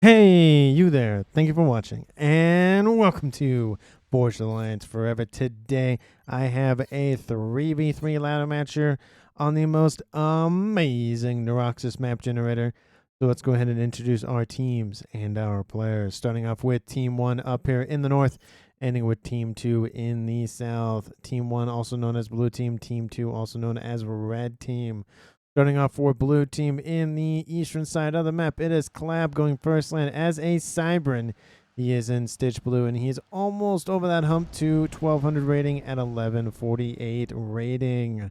Hey, you there. Thank you for watching, and welcome to Forged Alliance Forever. Today, I have a 3v3 ladder match here on the most amazing Neuroxis map generator. So let's go ahead and introduce our teams and our players, starting off with Team 1 up here in the north, ending with Team 2 in the south. Team 1, also known as Blue Team. Team 2, also known as Red Team. Starting off for Blue Team in the eastern side of the map, it is Collab going first land as a Cybran. He is in Stitch Blue, and he is almost over that hump to 1200 rating at 1148 rating.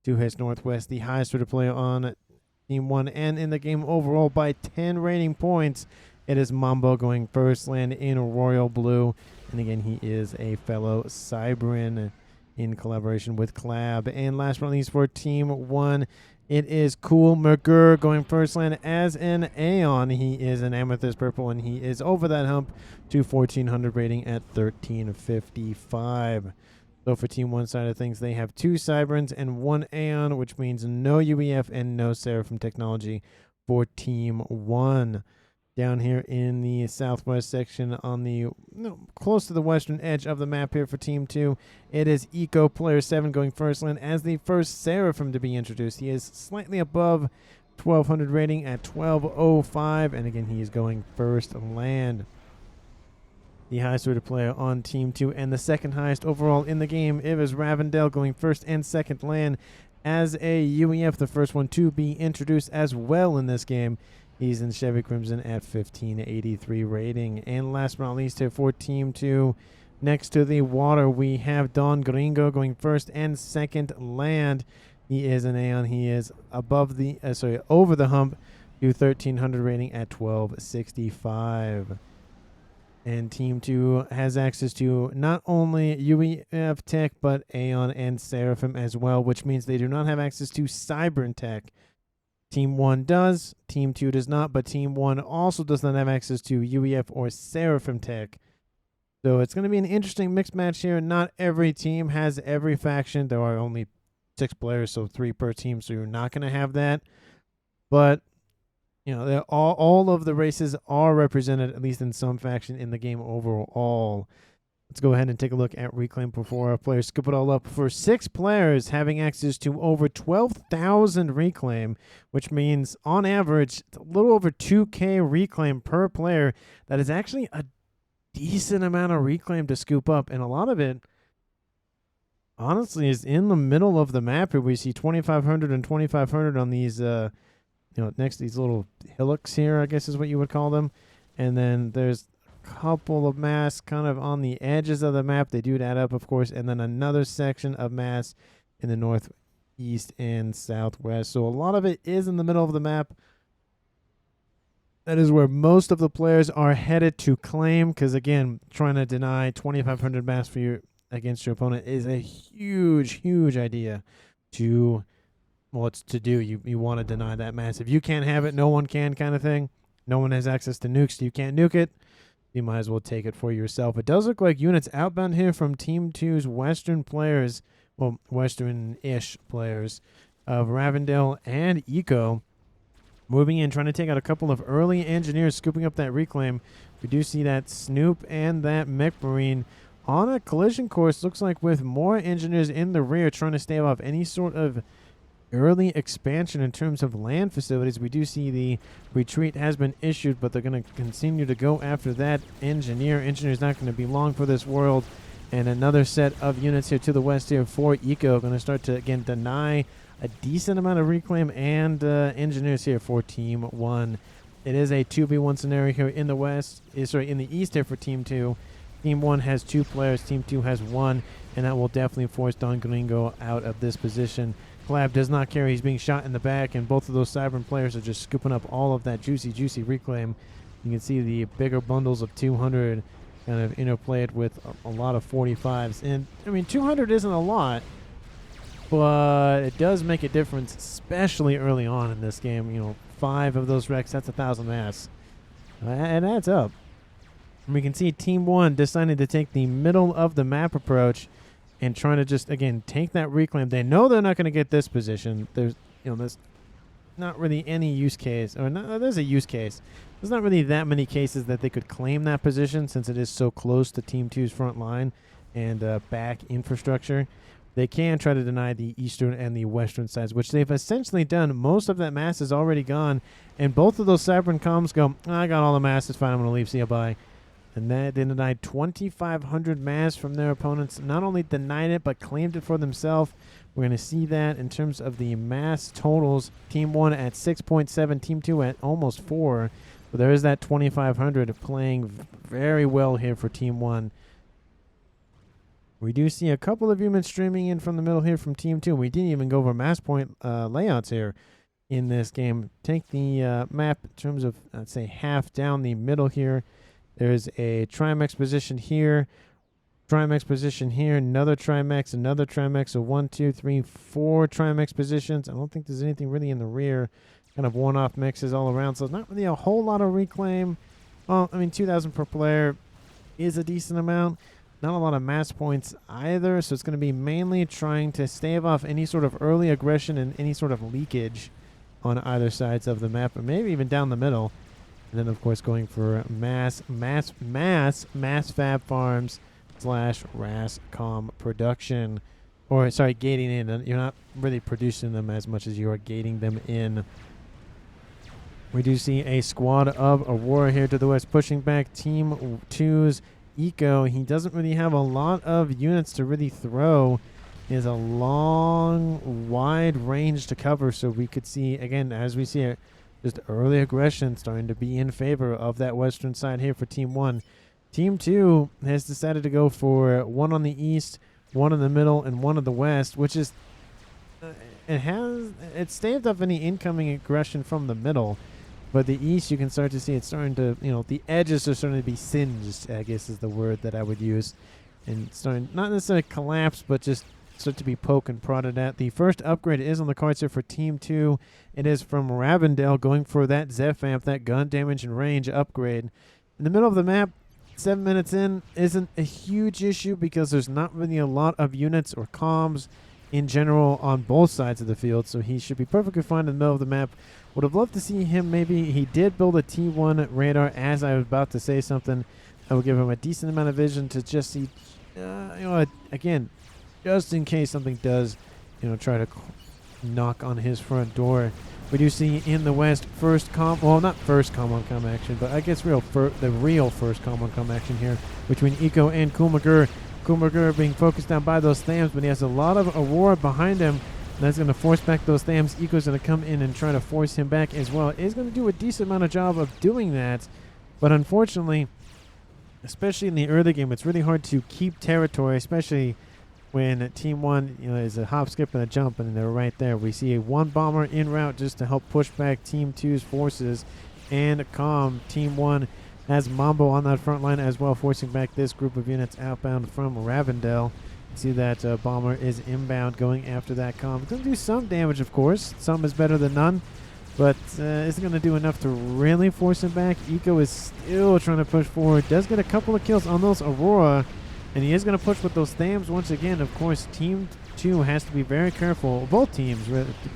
To his northwest, the highest rated player on Team 1 and in the game overall by 10 rating points. It is Mambo going first land in Royal Blue. And again, he is a fellow Cybran in collaboration with Collab. And last but not least for Team 1, it is Cool McGurr going first land as an Aeon. He is an Amethyst Purple, and he is over that hump to 1400 rating at 1355. So for Team 1 side of things, they have 2 Cybrans and 1 Aeon, which means no UEF and no Seraphim technology for Team 1. Down here in the southwest section on the close to the western edge of the map here for Team 2, it is Eco Player 7 going first land as the first Seraphim to be introduced. He is slightly above 1200 rating at 1205, and again, he is going first land. The highest rated player on Team 2 and the second highest overall in the game, it is Ravendell going first and second land as a UEF, the first one to be introduced as well in this game. He's in Chevy Crimson at 1583 rating. And last but not least here for Team 2, next to the water, we have Don Gringo going first and second land. He is an Aeon. He is above the over the hump to 1300 rating at 1265. And Team 2 has access to not only UEF tech, but Aeon and Seraphim as well, which means they do not have access to Cybran tech. Team 1 does, Team 2 does not, but Team 1 also does not have access to UEF or Seraphim tech. So it's going to be an interesting mixed match here. Not every team has every faction. There are only 6 players, so 3 per team, so you're not going to have that. But, you know, all of the races are represented, at least in some faction, in the game overall. Let's go ahead and take a look at Reclaim before our players scoop it all up. For 6 players having access to over 12,000 Reclaim, which means on average it's a little over 2K Reclaim per player. That is actually a decent amount of Reclaim to scoop up, and a lot of it honestly is in the middle of the map here. We see 2,500 and 2,500 on these next to these little hillocks here, I guess is what you would call them. And then there's couple of mass kind of on the edges of the map. They do add up, of course, and then another section of mass in the northeast and southwest. So a lot of it is in the middle of the map. That is where most of the players are headed to claim, because again, trying to deny 2,500 mass for you against your opponent is a huge idea to do. You want to deny that mass. If you can't have it, no one can, kind of thing. No one has access to nukes, so you can't nuke it. You might as well take it for yourself. It does look like units outbound here from Team 2's Western players, well, Western-ish players, of Ravendell and Eco, moving in, trying to take out a couple of early engineers, scooping up that Reclaim. We do see that Snoop and that Mech Marine on a collision course, looks like with more engineers in the rear, trying to stave off any sort of early expansion in terms of land facilities. We do see the retreat has been issued, but they're going to continue to go after that engineer. Engineer's not going to be long for this world. And another set of units here to the west here for Eco, going to start to, again, deny a decent amount of Reclaim and engineers here for Team 1. It is a 2v1 scenario here in the west, in the east here for Team 2. Team 1 has 2 players, Team 2 has 1, and that will definitely force Don Gringo out of this position. Collab does not care. He's being shot in the back, and both of those Cybran players are just scooping up all of that juicy Reclaim. You can see the bigger bundles of 200 kind of interplayed with a lot of 45s. And, I mean, 200 isn't a lot, but it does make a difference, especially early on in this game. You know, 5 of those wrecks, that's 1,000 mass. It adds up. And we can see Team 1 decided to take the middle of the map approach and trying to just, again, take that Reclaim. They know they're not going to get this position. There's, this not really any use case, or not, there's a use case. There's not really that many cases that they could claim that position since it is so close to Team 2's front line and back infrastructure. They can try to deny the eastern and the western sides, which they've essentially done. Most of that mass is already gone, and both of those Cybern comms go, I got all the mass, it's fine, I'm going to leave, see you, bye. And that they denied 2,500 mass from their opponents. Not only denied it, but claimed it for themselves. We're going to see that in terms of the mass totals. Team 1 at 6.7, Team 2 at almost 4. But there is that 2,500 playing very well here for Team 1. We do see a couple of humans streaming in from the middle here from Team 2. We didn't even go over mass point layouts here in this game. Take the map in terms of, let's say, half down the middle here. There's a Trimex position here, Trimex position here, another Trimex, so 1, 2, 3, 4 Trimex positions. I don't think there's anything really in the rear. Kind of one-off mixes all around, so not really a whole lot of reclaim. Well, I mean, 2,000 per player is a decent amount. Not a lot of mass points either, so it's going to be mainly trying to stave off any sort of early aggression and any sort of leakage on either sides of the map, or maybe even down the middle. And then, of course, going for mass fab farms / RASCOM production. Or, sorry, gating in. You're not really producing them as much as you are gating them in. We do see a squad of Aurora here to the west pushing back Team 2's Eco. He doesn't really have a lot of units to really throw. He has a long, wide range to cover, so we could see, again, as we see it, just early aggression starting to be in favor of that western side here for Team 1. Team 2 has decided to go for 1 on the east, 1 in the middle, and 1 in the west, which is it staved off any incoming aggression from the middle. But the east, you can start to see it's starting to, the edges are starting to be singed, I guess is the word that I would use. And starting, not necessarily collapse, but just start to be poked and prodded at. The first upgrade is on the cards here for Team 2. It is from Ravendale going for that Zephamp, that gun damage and range upgrade. In the middle of the map, 7 minutes in, isn't a huge issue because there's not really a lot of units or comms in general on both sides of the field, so he should be perfectly fine in the middle of the map. Would have loved to see him, maybe he did build a T1 radar as I was about to say something. I would give him a decent amount of vision to just see, again, just in case something does, try to knock on his front door. We do see in the west not first com on com action, but I guess the real first com on com action here between Eco and Kumagur. Kumagur being focused down by those Thams, but he has a lot of Aurora behind him. And that's going to force back those Thams. Eco's going to come in and try to force him back as well. Is going to do a decent amount of job of doing that, but unfortunately, especially in the early game, it's really hard to keep territory, especially when Team 1 is a hop, skip, and a jump, and they're right there. We see a 1 bomber en route just to help push back Team 2's forces and calm. Team 1 has Mambo on that front line as well, forcing back this group of units outbound from Ravendale. See that bomber is inbound going after that calm. It's going to do some damage, of course. Some is better than none, but isn't going to do enough to really force him back. Eco is still trying to push forward. Does get a couple of kills on those Aurora, and he is going to push with those Thams once again. Of course, Team 2 has to be very careful. Both teams,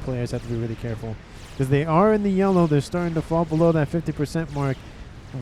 players have to be really careful because they are in the yellow. They're starting to fall below that 50% mark.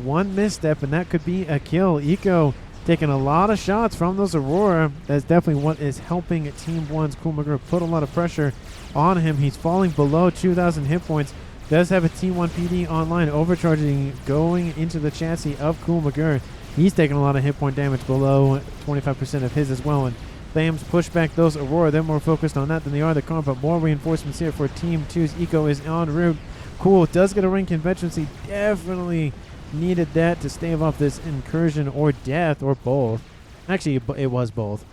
One misstep, and that could be a kill. Eco taking a lot of shots from those Aurora. That's definitely what is helping Team 1's Kumagur put a lot of pressure on him. He's falling below 2,000 hit points. Does have a T1 PD online, overcharging, going into the chassis of Kumagur. He's taking a lot of hit point damage, below 25% of his as well. And Thams push back those Aurora. They're more focused on that than they are the car, but more reinforcements here for Team 2's Eco is en route. Cool, does get a rank convention. Definitely needed that to stave off this incursion or death, or both. Actually, it was both.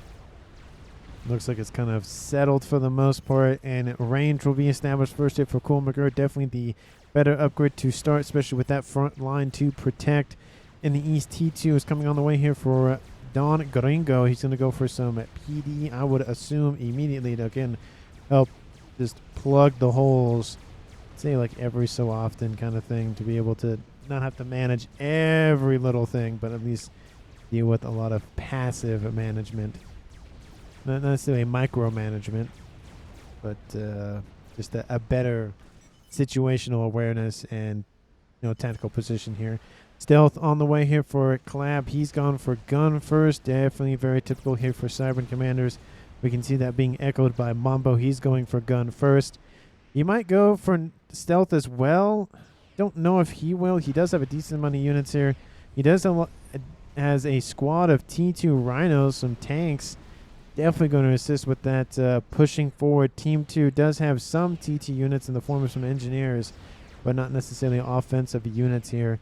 Looks like it's kind of settled for the most part, and range will be established first hit for Kumagur. Definitely the better upgrade to start, especially with that front line to protect. In the east, T2 is coming on the way here for Don Gringo. He's going to go for some PD, I would assume, immediately to, again, help just plug the holes, say like every so often kind of thing, to be able to not have to manage every little thing, but at least deal with a lot of passive management. Not necessarily micromanagement, but just a better situational awareness and tactical position here. Stealth on the way here for Collab. He's gone for gun first. Definitely very typical here for Cybern commanders. We can see that being echoed by Mambo. He's going for gun first. He might go for stealth as well. Don't know if he will. He does have a decent amount of units here. He does has a squad of T2 Rhinos, some tanks. Definitely going to assist with that pushing forward. Team 2 does have some TT units in the form of some engineers, but not necessarily offensive units here.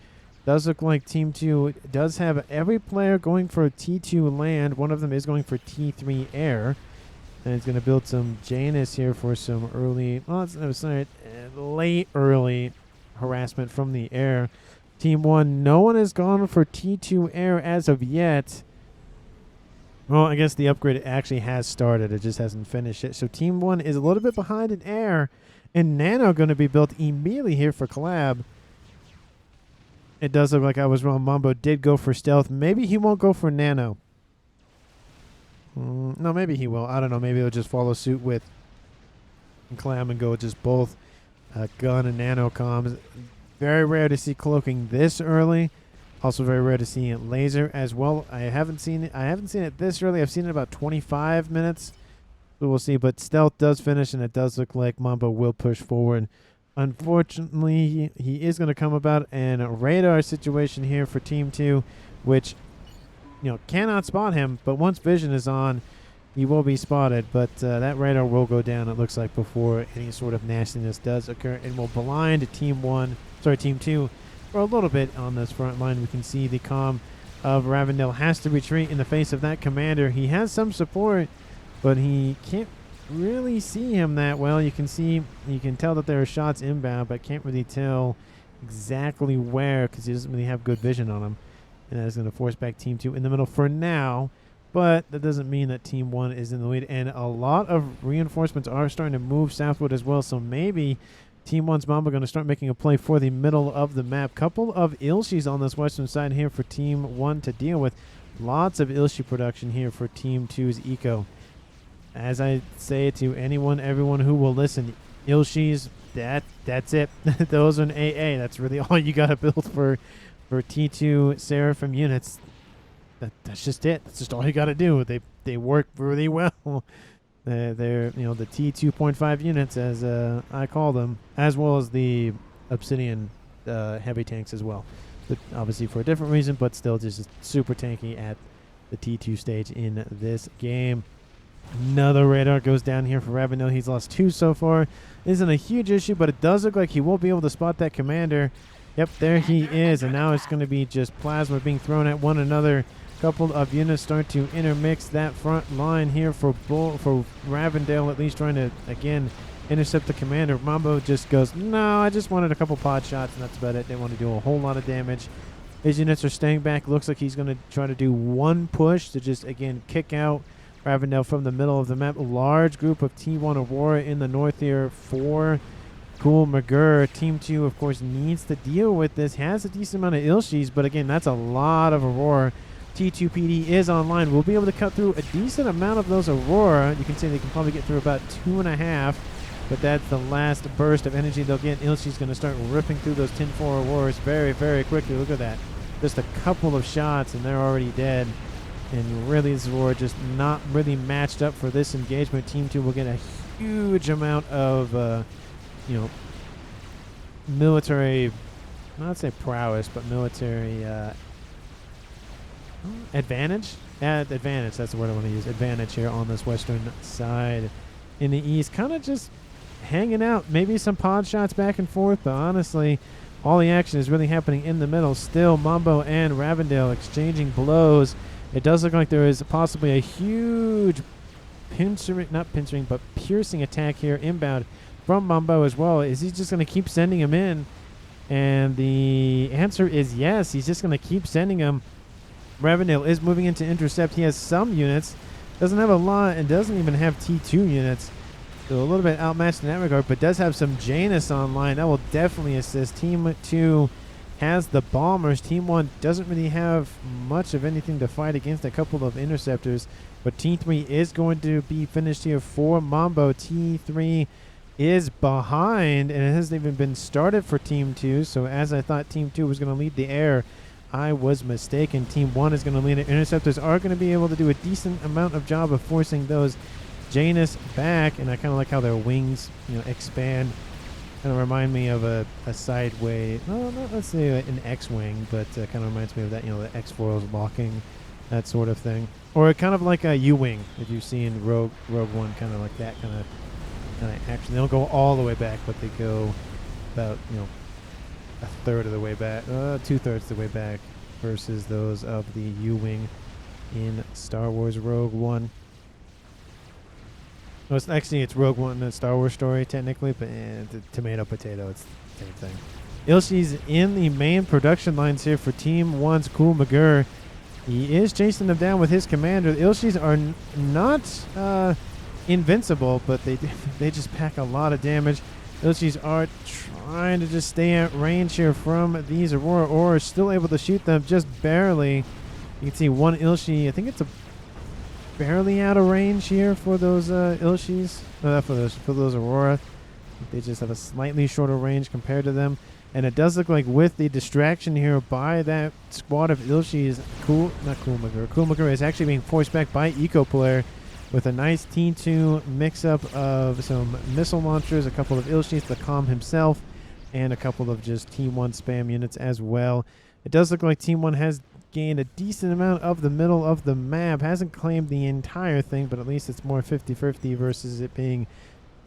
Does look like Team 2 does have every player going for T2 land. One of them is going for T3 air. And it's going to build some Janus here for some early, late early harassment from the air. Team 1, no one has gone for T2 air as of yet. Well, I guess the upgrade actually has started. It just hasn't finished it. So Team 1 is a little bit behind in air. And Nano going to be built immediately here for Collab. It does look like I was wrong. Mambo did go for stealth. Maybe he won't go for Nano. No, maybe he will. I don't know. Maybe he'll just follow suit with Collab and go just both gun and nano comms. Very rare to see cloaking this early. Also very rare to see it laser as well. I haven't seen it this early. I've seen it about 25 minutes. So we'll see. But stealth does finish, and it does look like Mambo will push forward. Unfortunately, he is going to come about in a radar situation here for Team 2, which cannot spot him. But once vision is on, he will be spotted. But that radar will go down, it looks like, before any sort of nastiness does occur, and will blind Team 2 for a little bit on this front line. We can see the comm of Ravendell has to retreat in the face of that commander. He has some support, but he can't really see him that well. You can tell that there are shots inbound, but can't really tell exactly where because he doesn't really have good vision on him. And that is going to force back Team 2 in the middle for now. But that doesn't mean that Team 1 is in the lead. And a lot of reinforcements are starting to move southward as well. So maybe Team 1's Mamba going to start making a play for the middle of the map. Couple of Ilshis on this western side here for Team 1 to deal with. Lots of Ilshi production here for Team 2's Eco. As I say to everyone who will listen, Ilshis, that's it. Those are an AA. That's really all you got to build for T2 Seraphim units. That's just it. That's just all you got to do. They work really well. They're the T2.5 units, as I call them, as well as the Obsidian heavy tanks as well. But obviously for a different reason, but still just super tanky at the T2 stage in this game. Another radar goes down here for Ravendell. He's lost 2 so far. Isn't a huge issue, but it does look like he will be able to spot that commander. Yep, there he is, and now it's going to be just plasma being thrown at one another. Couple of units start to intermix that front line here for Ravendell, at least trying to, again, intercept the commander. Mambo just goes, no, I just wanted a couple pod shots, and that's about it. Didn't want to do a whole lot of damage. His units are staying back. Looks like he's going to try to do one push to just, again, kick out Ravendell from the middle of the map. A large group of T1 Aurora in the north here for Cool McGurr. Team 2, of course, needs to deal with this. Has a decent amount of Ilshis, but again, that's a lot of Aurora. T2 PD is online. We'll be able to cut through a decent amount of those Aurora. You can see they can probably get through about 2.5, but that's the last burst of energy they'll get. Ilshi's going to start ripping through those tin 4 Auroras very, very quickly. Look at that. Just a couple of shots, and they're already dead. And really, this Aurora just not really matched up for this engagement. Team 2 will get a huge amount of, military, not say prowess, but military advantage. Advantage, that's the word I want to use. Advantage here on this western side. In the east, kind of just hanging out. Maybe some pod shots back and forth, but honestly, all the action is really happening in the middle. Still, Mambo and Ravendell exchanging blows. It does look like there is possibly a huge piercing attack here inbound from Mambo as well. Is he just going to keep sending him in? And the answer is yes. He's just going to keep sending him. Ravendell is moving into intercept. He has some units. Doesn't have a lot and doesn't even have T2 units. So a little bit outmatched in that regard, but does have some Janus online. That will definitely assist. Team 2 has the bombers. Team 1 doesn't really have much of anything to fight against. A couple of interceptors, but T3 is going to be finished here for Mambo. T3 is behind, and it hasn't even been started for Team 2. So as I thought Team 2 was going to lead the air, I was mistaken. Team 1 is going to lead it. Interceptors are going to be able to do a decent amount of job of forcing those Janus back, and I kind of like how their wings, expand. Kind of remind me of a sideway, no, not let's say an X-wing, but kind of reminds me of that, the X-foils locking, that sort of thing. Or kind of like a U-wing, if you've seen Rogue One, kind of like that kind of action. They don't go all the way back, but they go about, a third of the way back, 2/3 of the way back, versus those of the U-wing in Star Wars Rogue One. No, it's Rogue One, a Star Wars story technically, but tomato potato, it's the same thing. Ilshi's in the main production lines here for Team 1's Cool McGurr. He is chasing them down with his commander. The Ilshis are not invincible, but they just pack a lot of damage. Ilshis are trying to just stay at range here from these Aurora Auras, still able to shoot them just barely. You can see one Ilshi, I think it's barely out of range here for those Ilshis, for those Aurora. They just have a slightly shorter range compared to them. And it does look like with the distraction here by that squad of Ilshis, Cool McGurr is actually being forced back by EcoPlayer with a nice T2 mix-up of some missile launchers, a couple of Ilshis, the Calm himself, and a couple of just Team 1 spam units as well. It does look like Team 1 has gained a decent amount of the middle of the map. Hasn't claimed the entire thing, but at least it's more 50-50 versus it being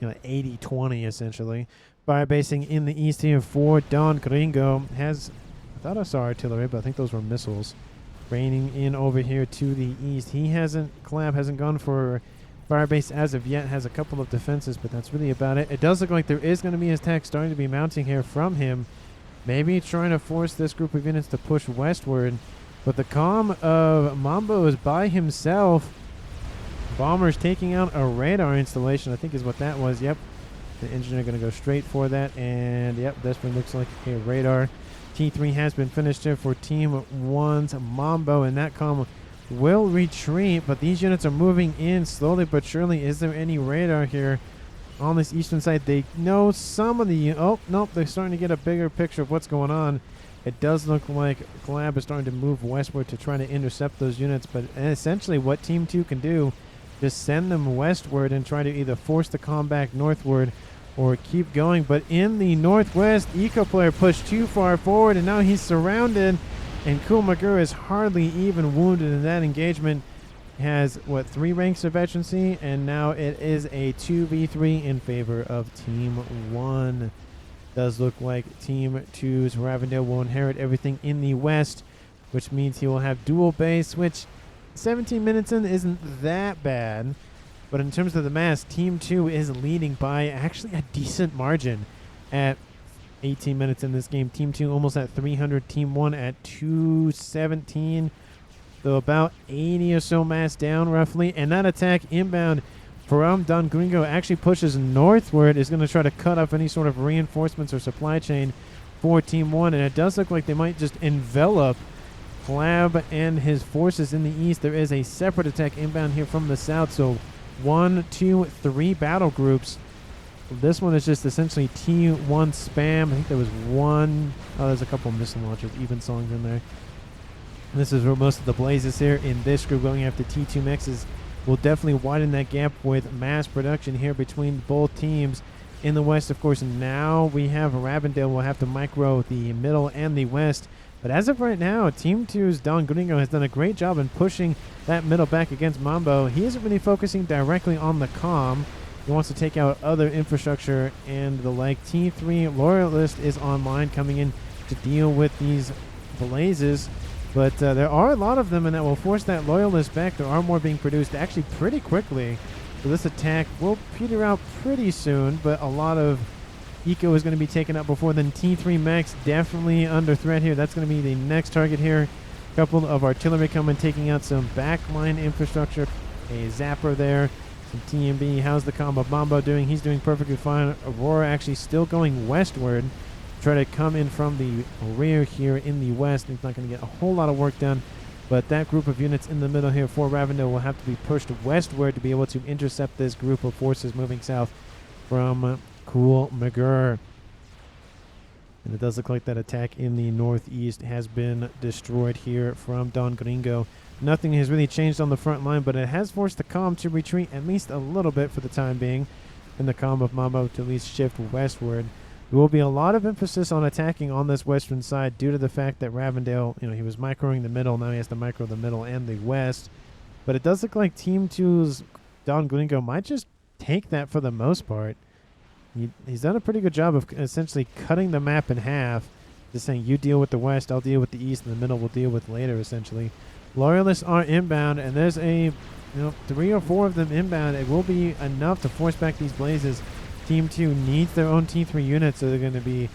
80-20 essentially. Fire basing in the east here for Don Gringo. I thought I saw artillery, but I think those were missiles raining in over here to the east. Collab hasn't gone for firebase as of yet. Has a couple of defenses, but that's really about it. It does look like there is going to be an attack starting to be mounting here from him. Maybe trying to force this group of units to push westward. But the Calm of Mambo is by himself. Bombers taking out a radar installation, I think is what that was. Yep. The engineer going to go straight for that. And yep, this one looks like a radar. T3 has been finished here for Team 1's Mambo, and that Calm will retreat. But these units are moving in slowly but surely. Is there any radar here on this eastern side? They know some of the... Oh, nope, they're starting to get a bigger picture of what's going on. It does look like Collab is starting to move westward to try to intercept those units, but essentially what Team 2 can do, just send them westward and try to either force the Calm back northward or keep going. But in the northwest, EcoPlayer pushed too far forward, and now he's surrounded, and Cool McGurr is hardly even wounded in that engagement. Has, 3 ranks of veterancy, and now it is a 2v3 in favor of Team 1. Does look like Team 2's Ravendale will inherit everything in the west, which means he will have dual base, which 17 minutes in isn't that bad. But in terms of the mass, Team 2 is leading by actually a decent margin at 18 minutes in this game. Team 2 almost at 300, Team 1 at 217. So about 80 or so mass down roughly. And that attack inbound from Don Gringo actually pushes northward, is going to try to cut off any sort of reinforcements or supply chain for Team 1. And it does look like they might just envelop Flab and his forces in the east. There is a separate attack inbound here from the south. So 1, 2, 3 battle groups. This one is just essentially T1 spam. I think there was one. Oh, there's a couple missile launchers, even songs in there. This is where most of the blazes here in this group going after T2 Mechs will definitely widen that gap with mass production here between both teams. In the west, of course, now we have Ravendale will have to micro the middle and the west. But as of right now, Team 2's Don Gringo has done a great job in pushing that middle back against Mambo. He isn't really focusing directly on the Calm. He wants to take out other infrastructure and the like. T3 Loyalist is online, coming in to deal with these blazes. But there are a lot of them, and that will force that Loyalist back. There are more being produced actually pretty quickly. So this attack will peter out pretty soon, but a lot of Eco is going to be taken out before then. T3 Mechs definitely under threat here. That's going to be the next target here. A couple of artillery coming, taking out some backline infrastructure. A zapper there. Some TMB. How's the combo Mambo doing? He's doing perfectly fine. Aurora actually still going westward. Try to come in from the rear here in the west. He's not going to get a whole lot of work done. But that group of units in the middle here for Ravendale will have to be pushed westward to be able to intercept this group of forces moving south from Cool McGurr. And it does look like that attack in the northeast has been destroyed here from Don Gringo. Nothing has really changed on the front line, but it has forced the comm to retreat at least a little bit for the time being, and the comm of Mambo to at least shift westward. There will be a lot of emphasis on attacking on this western side due to the fact that Ravendale, he was microing the middle. Now he has to micro the middle and the west. But it does look like Team 2's Don Gringo might just take that for the most part. He's done a pretty good job of essentially cutting the map in half. Just saying, you deal with the west, I'll deal with the east, and the middle we'll deal with later, essentially. Loyalists are inbound, and there's 3 or 4 of them inbound. It will be enough to force back these blazes. Team 2 needs their own T3 units, so they're going to be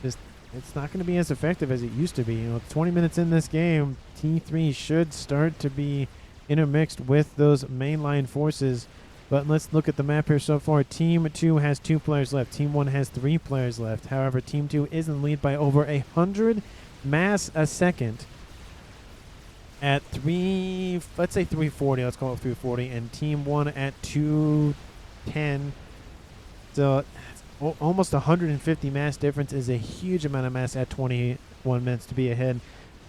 just, it's not going to be as effective as it used to be. 20 minutes in this game, T3 should start to be intermixed with those mainline forces. But let's look at the map here so far. Team 2 has 2 players left. Team 1 has 3 players left. However, Team 2 is in lead by over 100 mass a second at let's say 340. Let's call it 340. And Team 1 at 210. So almost 150 mass difference is a huge amount of mass at 21 minutes to be ahead.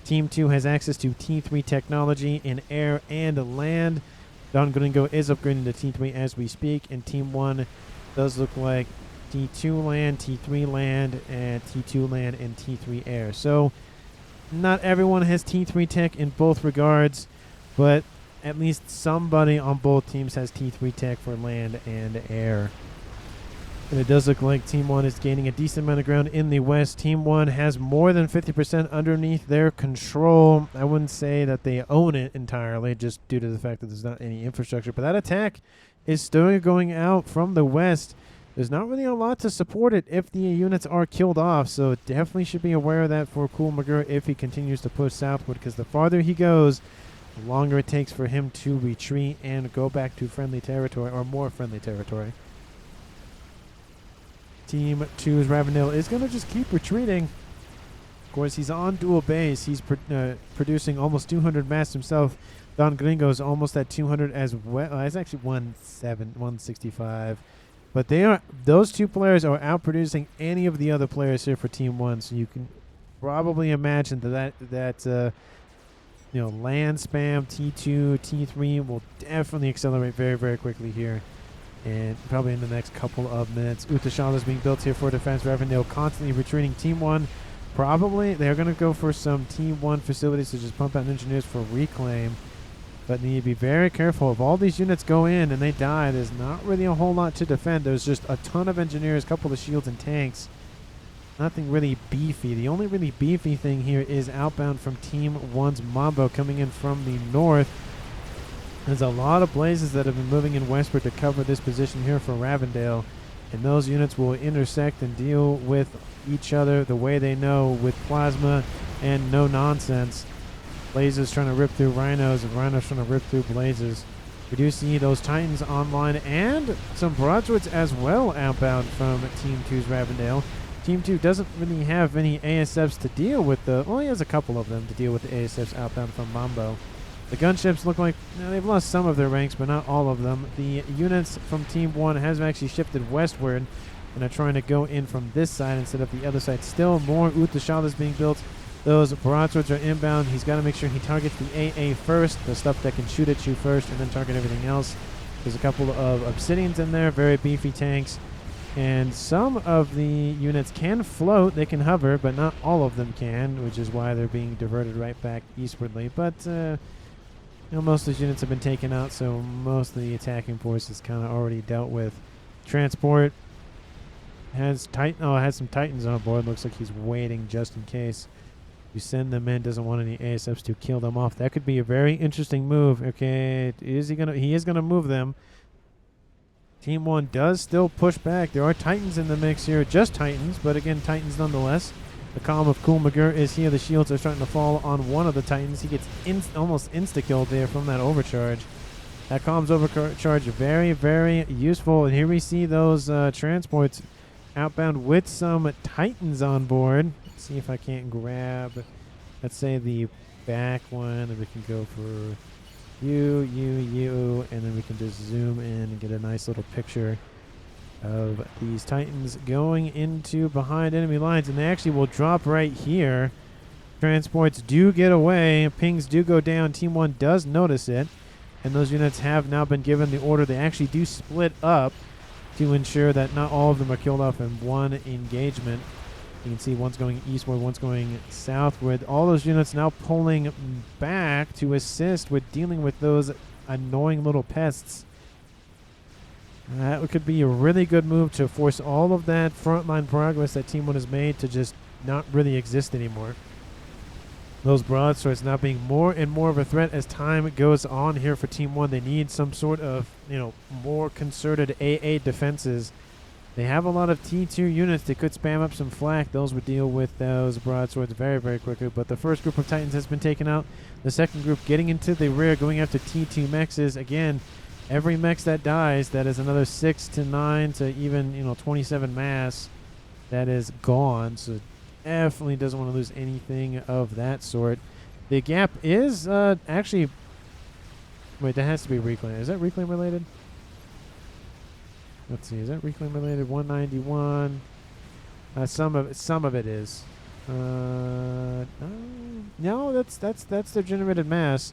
Team 2 has access to T3 technology in air and land. Don Gringo is upgrading to T3 as we speak, and Team 1 does look like T2 land, T3 land, and T2 land and T3 air. So not everyone has T3 tech in both regards, but at least somebody on both teams has T3 tech for land and air. And it does look like Team 1 is gaining a decent amount of ground in the west. Team 1 has more than 50% underneath their control. I wouldn't say that they own it entirely, just due to the fact that there's not any infrastructure. But that attack is still going out from the west. There's not really a lot to support it if the units are killed off. So definitely should be aware of that for Cool McGurr if he continues to push southward. Because the farther he goes, the longer it takes for him to retreat and go back to friendly territory or more friendly territory. Team 2's Ravendale is going to just keep retreating. Of course, he's on dual base. He's producing almost 200 mass himself. Don Gringo is almost at 200 as well. It's actually 165. But those 2 players are outproducing any of the other players here for Team 1. So you can probably imagine that land spam T2, T3 will definitely accelerate very, very quickly here. And probably in the next couple of minutes. Utashala is being built here for defense. Ravendale constantly retreating. Team 1, probably they're going to go for some Team 1 facilities to just pump out engineers for reclaim. But need to be very careful. If all these units go in and they die, there's not really a whole lot to defend. There's just a ton of engineers, a couple of shields and tanks. Nothing really beefy. The only really beefy thing here is outbound from Team 1's Mambo coming in from the north. There's a lot of blazes that have been moving in westward to cover this position here for Ravendale, and those units will intersect and deal with each other the way they know, with plasma and no nonsense. Blazes trying to rip through rhinos, and rhinos trying to rip through blazes. We do see those Titans online and some broadswords as well outbound from Team 2's Ravendale. Team 2 doesn't really have any ASFs to deal with only has a couple of them to deal with the ASFs outbound from Mambo. The gunships look like they've lost some of their ranks, but not all of them. The units from Team 1 has actually shifted westward and are trying to go in from this side instead of the other side. Still more Utashalas being built. Those broadswords are inbound. He's got to make sure he targets the AA first, the stuff that can shoot at you first, and then target everything else. There's a couple of obsidians in there, very beefy tanks. And some of the units can float, they can hover, but not all of them can, which is why they're being diverted right back eastwardly. But most of those units have been taken out, so most of the attacking force is kind of already dealt with. Transport has some Titans on board. Looks like he's waiting just in case. You send them in, doesn't want any ASFs to kill them off. That could be a very interesting move. Okay, he is gonna move them. Team 1 does still push back. There are Titans in the mix here, just Titans, but again, Titans nonetheless. The column of Cool McGurr is here. The shields are starting to fall on one of the Titans. He gets almost insta-killed there from that overcharge. That column's overcharge, very, very useful. And here we see those transports outbound with some Titans on board. Let's see if I can't grab, let's say, the back one. And we can go for you, and then we can just zoom in and get a nice little picture. of these Titans going into behind enemy lines, and they actually will drop right here. Transports do get away. Pings do go down. Team 1 does notice it, and those units have now been given the order. They actually do split up to ensure that not all of them are killed off in one engagement. You can see one's going eastward, one's going southward. All those units now pulling back to assist with dealing with those annoying little pests. That could be a really good move to force all of that frontline progress that Team 1 has made to just not really exist anymore. Those broadswords now being more and more of a threat as time goes on here for Team 1. They need some sort of, more concerted AA defenses. They have a lot of T2 units. They could spam up some flak. Those would deal with those broadswords very, very quickly. But the first group of Titans has been taken out. The second group getting into the rear, going after T2 mechs. Again, every mech that dies, that is another 6 to 9 to even 27 mass that is gone. So definitely doesn't want to lose anything of that sort. The gap is actually... Wait, that has to be reclaim. Is that reclaim related? Let's see. Is that reclaim related? 191. Some of it is. No, that's their generated mass.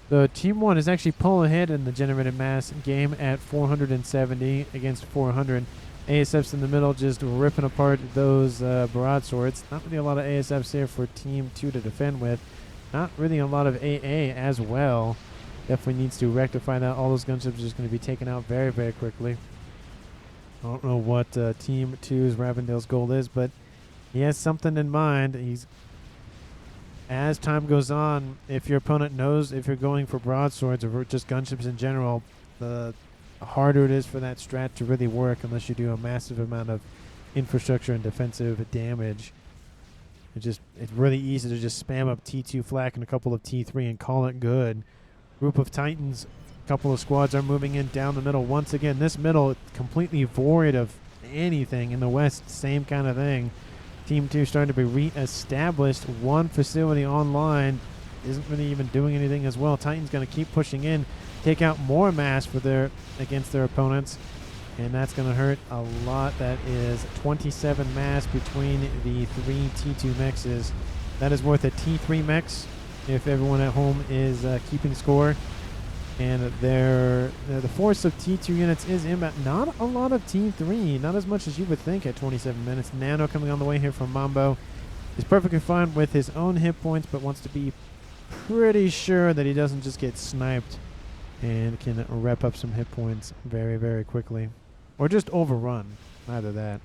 The Team 1 is actually pulling ahead in the generated mass game at 470 against 400. ASFs in the middle just ripping apart those broadswords. Not really a lot of ASFs here for Team 2 to defend with. Not really a lot of AA as well. Definitely needs to rectify that. All those gunships are just going to be taken out very, very quickly. I don't know what Team 2's Ravendale's goal is, but he has something in mind. As time goes on, if your opponent knows if you're going for broadswords or just gunships in general, the harder it is for that strat to really work unless you do a massive amount of infrastructure and defensive damage. It's really easy to just spam up T2 flak and a couple of T3 and call it good. Group of Titans, a couple of squads are moving in down the middle. Once again, this middle completely void of anything. In the west, same kind of thing. Team 2 starting to be re-established. One facility online isn't really even doing anything as well. Titans going to keep pushing in, take out more mass against their opponents, and that's going to hurt a lot. That is 27 mass between the 3 T2 mechs. That is worth a T3 mechs if everyone at home is keeping score. And the force of T2 units is inbound. Not a lot of T3, not as much as you would think at 27 minutes. Nano coming on the way here from Mambo. He's perfectly fine with his own hit points, but wants to be pretty sure that he doesn't just get sniped and can rep up some hit points very, very quickly. Or just overrun. Either that.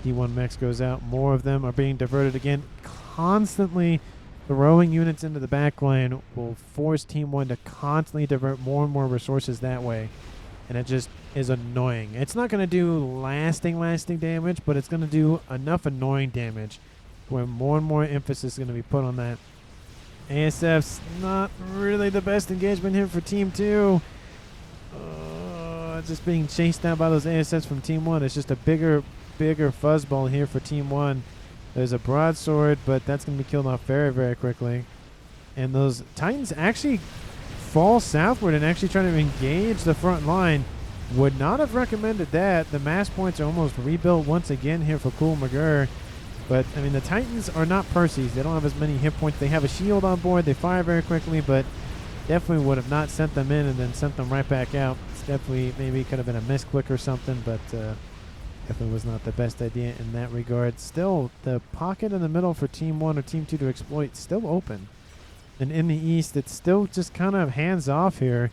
T1 mechs goes out. More of them are being diverted again. Constantly throwing units into the back lane will force Team 1 to constantly divert more and more resources that way. And it just is annoying. It's not going to do lasting damage, but it's going to do enough annoying damage where more and more emphasis is going to be put on that. ASF's not really the best engagement here for Team 2. Just being chased down by those ASFs from Team 1. It's just a bigger fuzzball here for Team 1. There's a broadsword, but that's going to be killed off very, very quickly. And those Titans actually fall southward and actually try to engage the front line. Would not have recommended that. The mass points are almost rebuilt once again here for Cool McGurr. But, I mean, the Titans are not Percy's. They don't have as many hit points. They have a shield on board. They fire very quickly, but definitely would have not sent them in and then sent them right back out. It's definitely maybe could have been a misclick or something, but definitely was not the best idea in that regard. Still, the pocket in the middle for Team 1 or Team 2 to exploit still open. And in the east, it's still just kind of hands off here.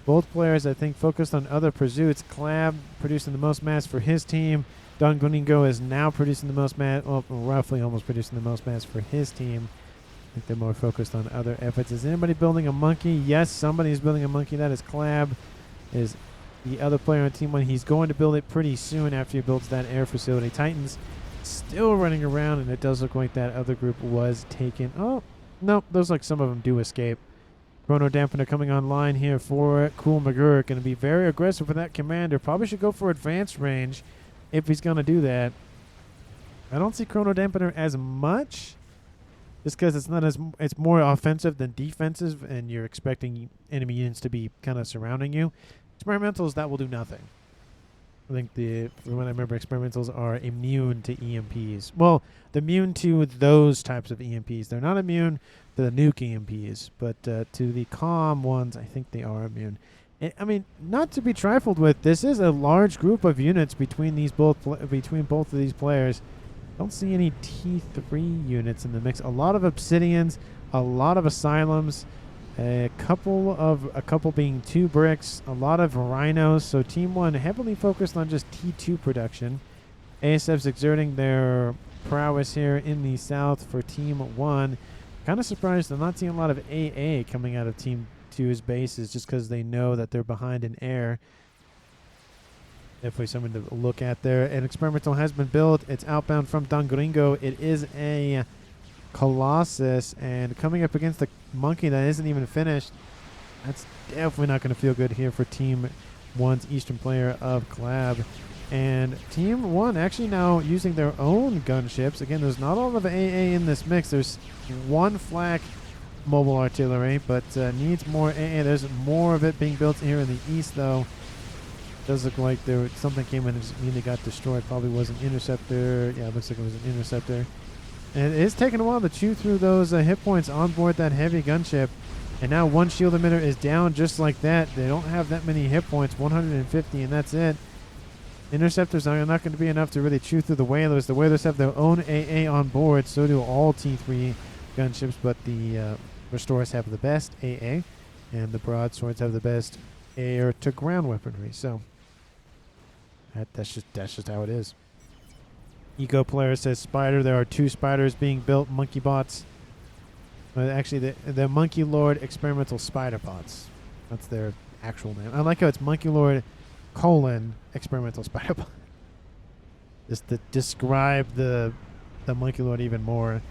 Both players, I think, focused on other pursuits. Clab producing the most mass for his team. Don Guningo is now producing the most mass, well, roughly almost producing the most mass for his team. I think they're more focused on other efforts. Is anybody building a monkey? Yes, somebody is building a monkey. That is Clab. Is the other player on Team 1. He's going to build it pretty soon after he builds that air facility. Titans still running around, and it does look like that other group was taken. Oh, no, those like some of them do escape. Chrono Dampener coming online here for Cool McGurr. Going to be very aggressive with that commander. Probably should go for advanced range if he's going to do that. I don't see Chrono Dampener as much, just because it's more offensive than defensive, and you're expecting enemy units to be kind of surrounding you. Experimentals, that will do nothing. I think from what I remember, experimentals are immune to EMPs. Well, they're immune to those types of EMPs. They're not immune to the nuke EMPs, but to the calm ones, I think they are immune. I mean, not to be trifled with. This is a large group of units between both of these players. Don't see any T3 units in the mix. A lot of obsidians, a lot of asylums. A couple being 2 bricks, a lot of rhinos. So Team 1 heavily focused on just T2 production. ASF's exerting their prowess here in the south for Team 1. Kind of surprised I'm not seeing a lot of AA coming out of Team 2's bases just because they know that they're behind in air. Definitely something to look at there. An experimental has been built. It's outbound from Don Gringo. It is a Colossus, and coming up against the monkey that isn't even finished. That's definitely not going to feel good here for Team 1's Eastern player of Collab. And Team 1 actually now using their own gunships. Again, there's not all of the AA in this mix. There's 1 flak mobile artillery, but needs more AA. There's more of it being built here in the east, though. Does look like something came in and just immediately got destroyed. Probably was an interceptor. Yeah, it looks like it was an interceptor. And it is taking a while to chew through those hit points on board that heavy gunship. And now 1 shield emitter is down just like that. They don't have that many hit points, 150, and that's it. Interceptors are not going to be enough to really chew through the Whalers. The Whalers have their own AA on board, so do all T3 gunships, but the Restorers have the best AA, and the Broadswords have the best air-to-ground weaponry. So that's just how it is. Eco player says spider. There are 2 spiders being built, monkey bots. Actually, the Monkey Lord experimental spider bots. That's their actual name. I like how it's Monkey Lord : experimental spider bot. Just to describe the Monkey Lord even more.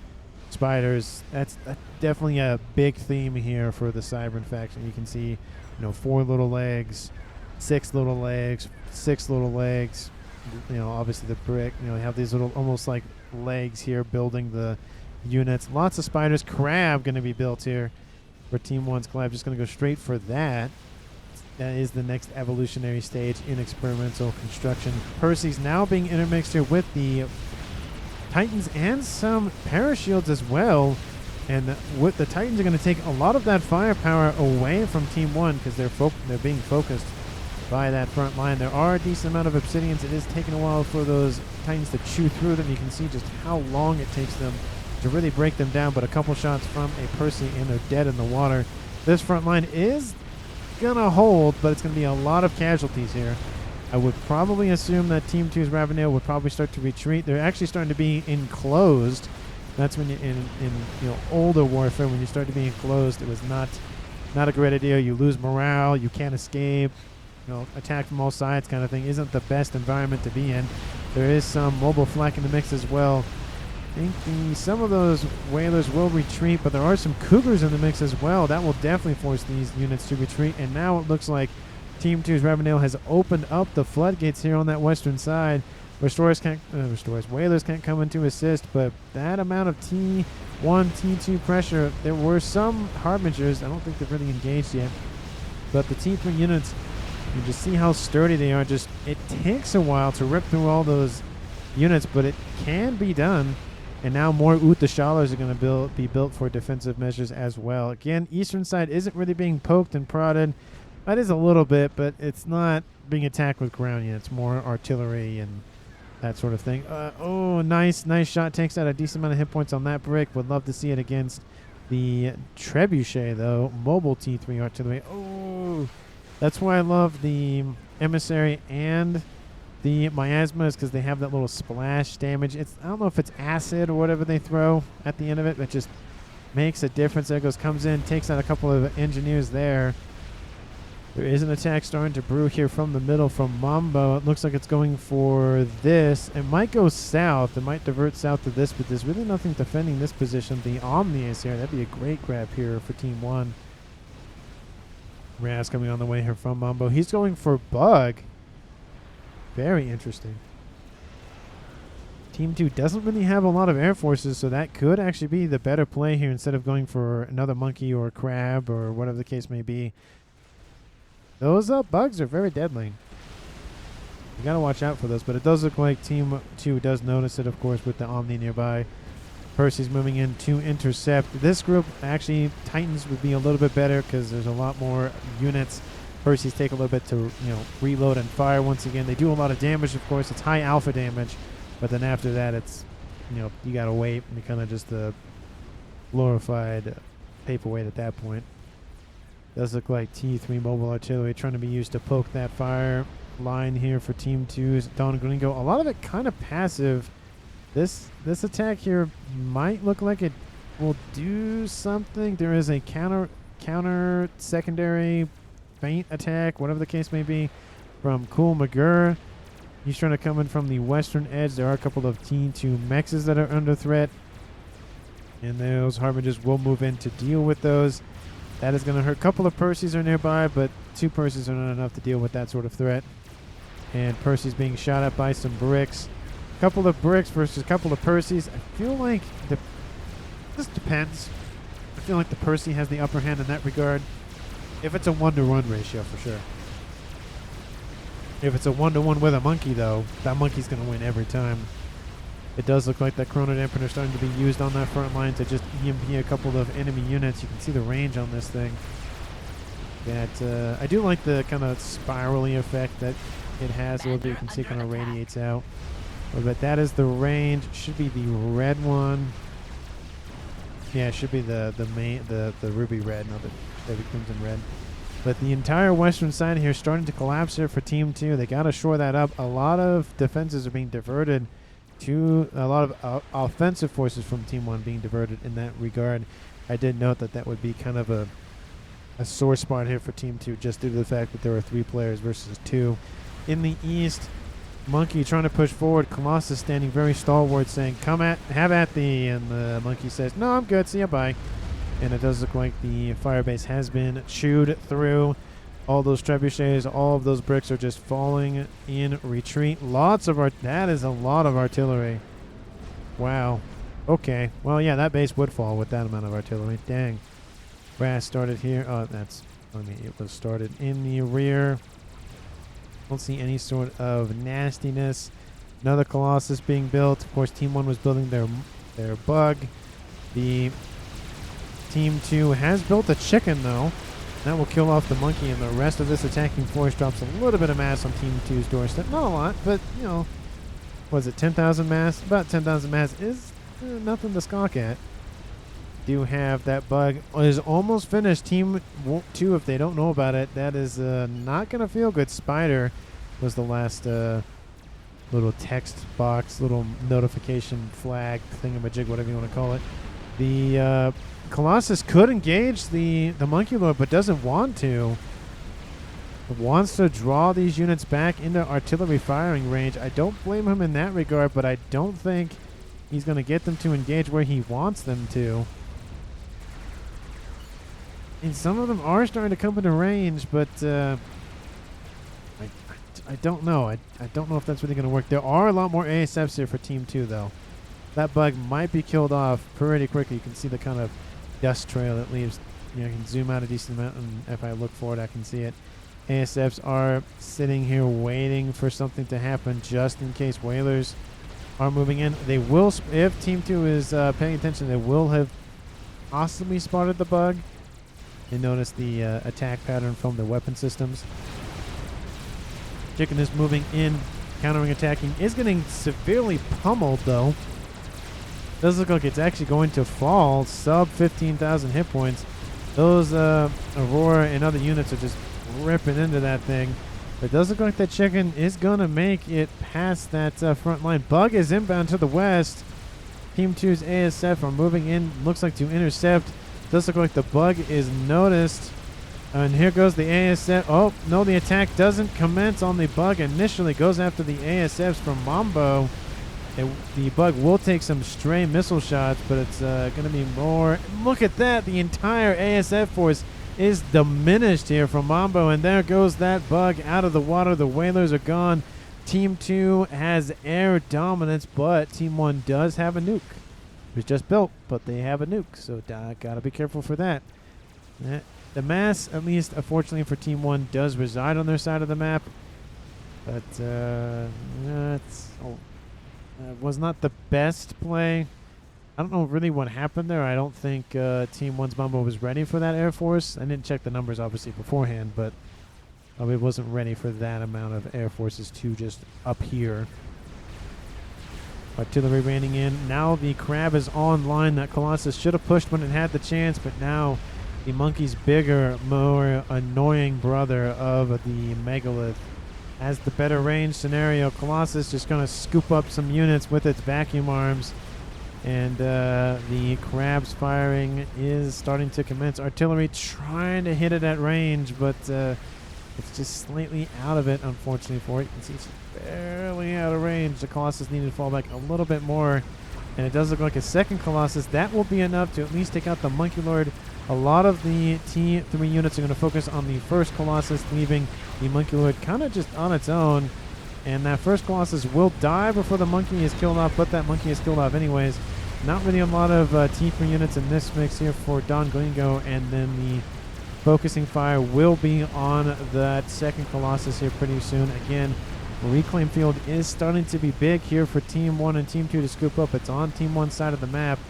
Spiders. That's definitely a big theme here for the Cybern faction. You can see, 4 little legs, 6 little legs, 6 little legs. Obviously the brick, you have these little almost like legs here building the units. Lots of spiders. Crab going to be built here for Team 1's Collab. Just going to go straight for that. That is the next evolutionary stage in experimental construction. Percy's now being intermixed here with the Titans and some parashields as well. And with the Titans are going to take a lot of that firepower away from Team 1 because they're being focused by that front line. There are a decent amount of obsidians. It is taking a while for those Titans to chew through them. You can see just how long it takes them to really break them down, but a couple shots from a Percy and they're dead in the water. This front line is gonna hold, but it's gonna be a lot of casualties here. I would probably assume that Team 2's Ravenel would probably start to retreat. They're actually starting to be enclosed. That's when in older warfare, when you start to be enclosed, it was not a great idea. You lose morale, you can't escape. Attack from all sides kind of thing isn't the best environment to be in. There is some mobile flak in the mix as well. I think some of those Whalers will retreat, but there are some Cougars in the mix as well. That will definitely force these units to retreat. And now it looks like Team 2's Ravenel has opened up the floodgates here on that western side. Whalers can't come in to assist, but that amount of T1, T2 pressure, there were some Harbingers. I don't think they've really engaged yet. But the T3 units, you just see how sturdy they are. It takes a while to rip through all those units, but it can be done. And now more Uttashalers are going to be built for defensive measures as well. Again, eastern side isn't really being poked and prodded. That is a little bit, but it's not being attacked with ground units. More artillery and that sort of thing. Nice shot. Takes out a decent amount of hit points on that brick. Would love to see it against the Trebuchet, though. Mobile T3 artillery. Oh, that's why I love the Emissary and the Miasma, is because they have that little splash damage. I don't know if it's acid or whatever they throw at the end of it, but just makes a difference. There goes, comes in, takes out a couple of engineers there. There is an attack starting to brew here from the middle from Mambo. It looks like it's going for this. It might go south. It might divert south to this, but there's really nothing defending this position. The Omni is here. That'd be a great grab here for Team 1. Raz coming on the way here from Mambo. He's going for Bug. Very interesting. Team 2 doesn't really have a lot of air forces, so that could actually be the better play here instead of going for another monkey or a crab or whatever the case may be. Those bugs are very deadly. You got to watch out for those. But it does look like Team 2 does notice it, of course, with the Omni nearby. Percy's moving in to intercept. This group, actually, Titans would be a little bit better because there's a lot more units. Percy's take a little bit to, reload and fire once again. They do a lot of damage, of course. It's high alpha damage. But then after that, it's, you got to wait. And kind of just a glorified paperweight at that point. Does look like T3 mobile artillery trying to be used to poke that fire line here for Team 2's Don Gringo. A lot of it kind of passive. This attack here might look like it will do something. There is a counter secondary feint attack, whatever the case may be, from Cool McGurr. He's trying to come in from the western edge. There are a couple of T2 mechs that are under threat, and those Harbingers will move in to deal with those. That is going to hurt. A couple of Percys are nearby, but 2 Percys are not enough to deal with that sort of threat. And Percy's being shot at by some bricks. A couple of bricks versus a couple of Percys. I feel like this depends. I feel like the Percy has the upper hand in that regard. If it's a 1-to-1 ratio, for sure. If it's a 1-to-1 with a monkey, though, that monkey's going to win every time. It does look like that Chrono Dampener is starting to be used on that front line to just EMP a couple of enemy units. You can see the range on this thing. That I do like the kind of spirally effect that it has. A little bit, you can see it kind of radiates out. But that is the range. Should be the red one. Yeah, it should be the ruby red, not the crimson red. But the entire western side here is starting to collapse here for Team 2. They got to shore that up. A lot of defenses are being diverted to a lot of offensive forces from Team 1 being diverted in that regard. I did note that would be kind of a sore spot here for Team 2 just due to the fact that there were 3 players versus 2. In the east, Monkey trying to push forward. Colossus standing very stalwart saying, have at thee. And the Monkey says, no, I'm good. See ya, bye. And it does look like the fire base has been chewed through. All those trebuchets, all of those bricks are just falling in retreat. That is a lot of artillery. Wow. Okay. Well, yeah, that base would fall with that amount of artillery. Dang. Brass started here. Oh, it was started in the rear. Don't see any sort of nastiness. Another Colossus being built. Of course, Team 1 was building their bug. The Team 2 has built a chicken, though. That will kill off the monkey, and the rest of this attacking force drops a little bit of mass on Team 2's doorstep. Not a lot, but, was it 10,000 mass? About 10,000 mass is nothing to scoff at. Do have that bug is almost finished. Team 2, if they don't know about it, that is not going to feel good. Spider was the last little text box, little notification flag thingamajig, whatever you want to call it. The Colossus could engage the Monkey Lord, but doesn't want to. It wants to draw these units back into artillery firing range. I don't blame him in that regard, but I don't think he's going to get them to engage where he wants them to. And some of them are starting to come into range, but I don't know. I don't know if that's really going to work. There are a lot more ASFs here for Team 2, though. That bug might be killed off pretty quickly. You can see the kind of dust trail it leaves. I can zoom out a decent amount, and if I look for it, I can see it. ASFs are sitting here waiting for something to happen just in case whalers are moving in. They will, if Team 2 is paying attention, they will have possibly spotted the bug and noticed the attack pattern from the weapon systems. Chicken is moving in, countering, attacking. Is getting severely pummeled, though. Does look like it's actually going to fall sub 15,000 hit points. Those Aurora and other units are just ripping into that thing. But it does look like that chicken is going to make it past that front line. Bug is inbound to the west. Team 2's ASF are moving in, looks like to intercept. Does look like the bug is noticed. And here goes the ASF. Oh, no, the attack doesn't commence on the bug initially. Goes after the ASFs from Mambo. The bug will take some stray missile shots, but it's going to be more. Look at that. The entire ASF force is diminished here from Mambo. And there goes that bug out of the water. The whalers are gone. Team 2 has air dominance, but Team 1 does have a nuke. It was just built, but they have a nuke, so gotta be careful for that. The mass, at least, unfortunately for Team 1, does reside on their side of the map. But was not the best play. I don't know really what happened there. I don't think Team 1's Mambo was ready for that Air Force. I didn't check the numbers obviously beforehand, but it wasn't ready for that amount of Air Forces to just up here. Artillery raining in. Now the Crab is online. That Colossus should have pushed when it had the chance, but now the Monkey's bigger, more annoying brother of the Megalith has the better range scenario. Colossus just going to scoop up some units with its vacuum arms. And the Crab's firing is starting to commence. Artillery trying to hit it at range, but it's just slightly out of it, unfortunately for it. You can see it's barely out of range. The Colossus needed to fall back a little bit more. And it does look like a second Colossus. That will be enough to at least take out the Monkey Lord. A lot of the T3 units are going to focus on the first Colossus, leaving the Monkey Lord kind of just on its own. And that first Colossus will die before the Monkey is killed off, but that Monkey is killed off anyways. Not really a lot of T3 units in this mix here for Don Glingo, and then the focusing fire will be on that second Colossus here pretty soon. Again, reclaim field is starting to be big here for Team 1 and Team 2 to scoop up. It's on Team 1's side of the map.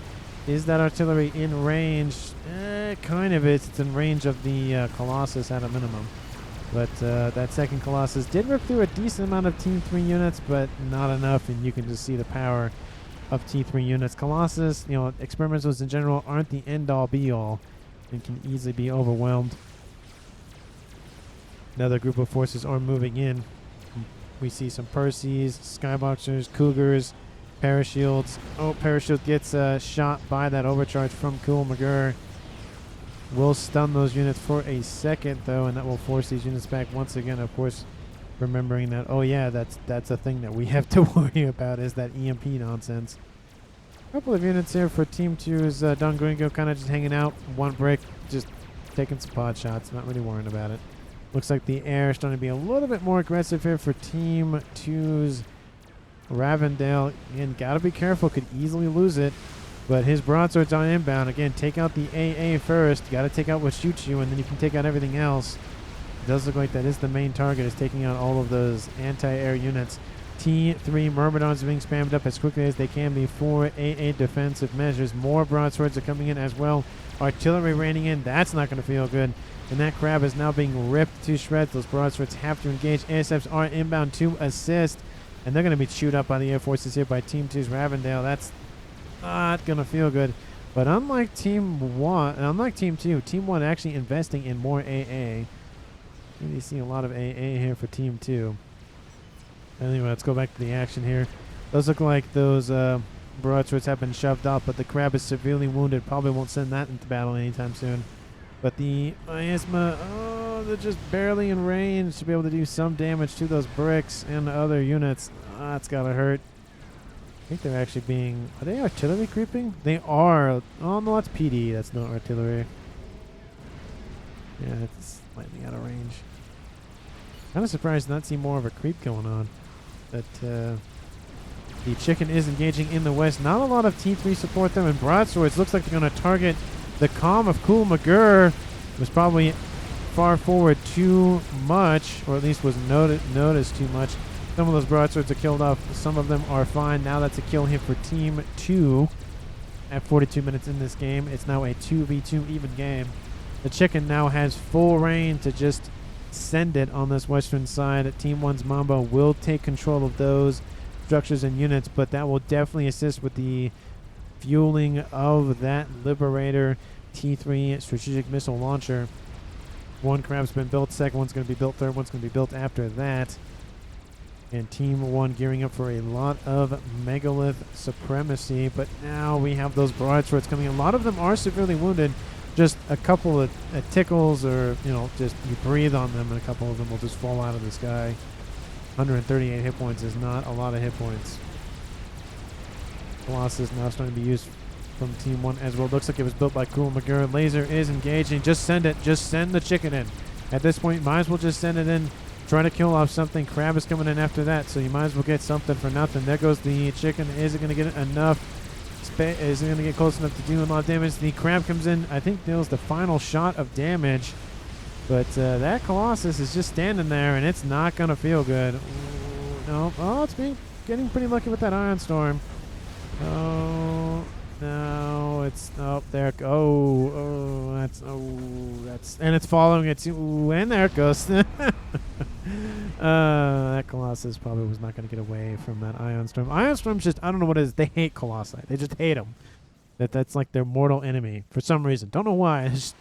Is that artillery in range? Kind of is. It's in range of the Colossus at a minimum. But that second Colossus did rip through a decent amount of Team 3 units, but not enough, and you can just see the power of T3 units. Colossus, experimentals in general aren't the end-all be-all and can easily be overwhelmed. Another group of forces are moving in. We see some Percys, Skyboxers, Cougars, Parashields. Oh, Parashield gets shot by that overcharge from Cool McGurr. Will stun those units for a second, though, and that will force these units back once again. Of course, remembering that, oh yeah, that's a thing that we have to worry about, is that EMP nonsense. A couple of units here for Team 2's Don Gringo kind of just hanging out. One brick, just taking some pod shots, not really worrying about it. Looks like the air is starting to be a little bit more aggressive here for Team 2's Ravendale. Again, gotta be careful, could easily lose it. But his broadsword's on inbound. Again, take out the AA first. You gotta take out what shoots you, and then you can take out everything else. It does look like that is the main target, is taking out all of those anti-air units. T3 Myrmidons are being spammed up as quickly as they can be for AA defensive measures. More broadswords are coming in as well. Artillery raining in. That's not going to feel good. And that Crab is now being ripped to shreds. Those broadswords have to engage. ASFs are inbound to assist. And they're going to be chewed up by the Air Forces here by Team 2's Ravendale. That's not going to feel good. But unlike Team 1, unlike Team 2, Team 1 actually investing in more AA. You see a lot of AA here for Team 2. Anyway, let's go back to the action here. Those look like those broadswords have been shoved off, but the Crab is severely wounded. Probably won't send that into battle anytime soon. But the Miasma, oh, they're just barely in range to be able to do some damage to those bricks and the other units. That's gotta hurt. I think they're actually being... Are they artillery creeping? They are. Oh, no, that's PD. That's not artillery. Yeah, it's slightly out of range. Kind of surprised to not see more of a creep going on. But the chicken is engaging in the west. Not a lot of T3 support there. And broadswords looks like they're going to target the calm of Cool McGurr. Was probably far forward too much, or at least was noticed too much. Some of those broadswords are killed off. Some of them are fine. Now that's a kill hit for Team 2 at 42 minutes in this game. It's now a 2v2 even game. The chicken now has full reign to just send it on this western side. Team 1's Mambo will take control of those structures and units, but that will definitely assist with the fueling of that Liberator T3 strategic missile launcher. One Crab's been built, second one's going to be built, third one's going to be built after that. And Team 1 gearing up for a lot of Megalith supremacy, but now we have those broadswords coming in. A lot of them are severely wounded. Just a couple of tickles, or just you breathe on them and a couple of them will just fall out of the sky. 138 hit points is not a lot of hit points. Colossus now starting to be used from Team 1 as well. Looks like it was built by Cool McGurr. Laser is engaging. Just send it. Just send the chicken in. At this point, might as well just send it in. Trying to kill off something. Crab is coming in after that, so you might as well get something for nothing. There goes the chicken. Is it going to get enough? Is it going to get close enough to do a lot of damage? The Crab comes in, I think deals the final shot of damage. But that Colossus is just standing there, and it's not going to feel good. No. Oh, it's getting pretty lucky with that Ion Storm. Oh, no. It's... Oh, there it goes. That's... And it's following it, too. Ooh, and there it goes. That Colossus probably was not going to get away from that Ion Storm. Ion Storm's just... I don't know what it is. They hate Colossi. They just hate them. That's like their mortal enemy for some reason. Don't know why. It's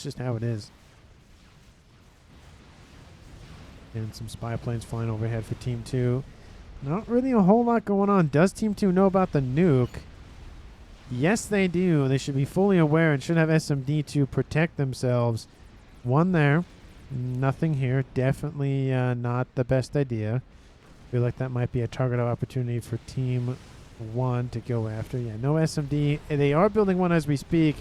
just how it is. And some spy planes flying overhead for Team 2. Not really a whole lot going on. Does Team 2 know about the nuke? Yes, they do. They should be fully aware and should have SMD to protect themselves. One there. Nothing here. Definitely not the best idea. Feel like that might be a target opportunity for Team 1 to go after. Yeah, no SMD. They are building one as we speak.